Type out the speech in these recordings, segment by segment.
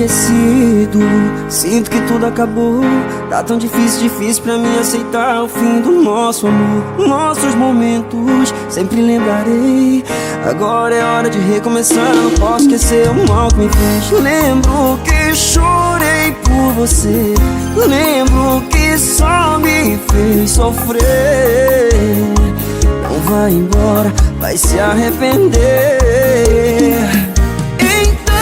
esquecido. Sinto que tudo acabou. Tá tão difícil pra mim aceitar o fim do nosso amor. Nossos momentos sempre lembrarei. Agora é hora de recomeçar. Não posso esquecer o mal que me fez. Lembro que chorei por você. Lembro que só me fez sofrer. Não vai embora, vai se arrepender. Então,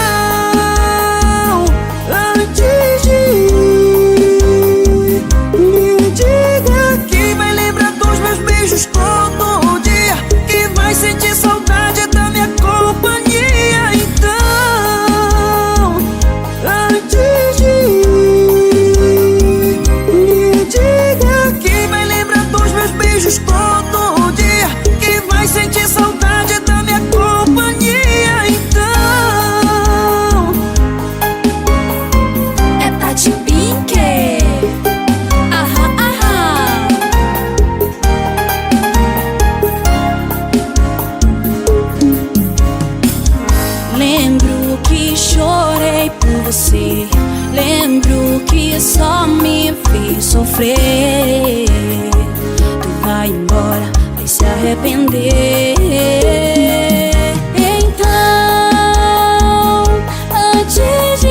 antes de ir, me diga que vai lembrar dos meus beijos todo dia, que vai sentir saudade da minha companhia. Então, antes de ir, me diga que vai lembrar dos meus beijos todo dia, que vai sentir saudade da minha companhia. Então, é Tati Pink. Aham, aham. Lembro que chorei por você. Lembro que só me fez sofrer. Tu vai embora, vai se arrepender. Então, antes de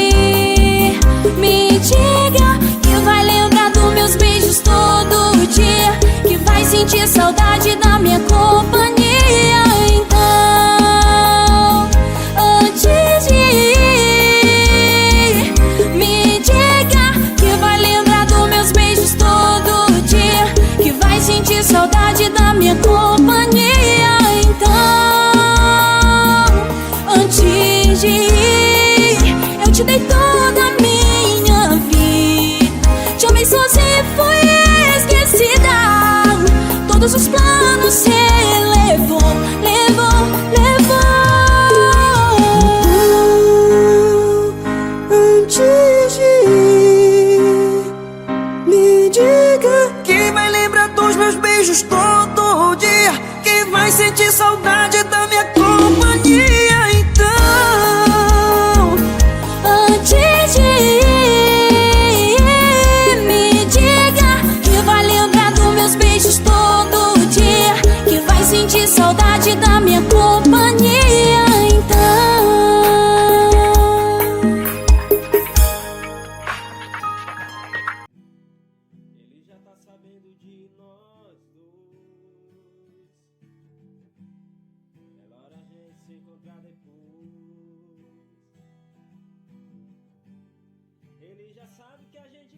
ir, me diga que vai lembrar dos meus beijos todo dia, que vai sentir saudade da minha companhia. Então, antes de ir, me diga que vai lembrar dos meus beijos todo dia, que vai sentir saudade da minha companhia. Então, antes de ir, eu te dei toda a minha vida, te amei sozinha e fui esquecida. Todos os planos você levou, levou, levou. antes de ir, me diga que vai lembrar dos meus beijos todo dia, que vai sentir saudade da minha companhia. Então, Antes de ir, me diga que vai lembrar dos meus beijos todo dia, que vai sentir saudade da minha companhia. Então, Ele já tá sabendo de nós dois. Melhor a gente se encontrar depois. Ele já sabe que a gente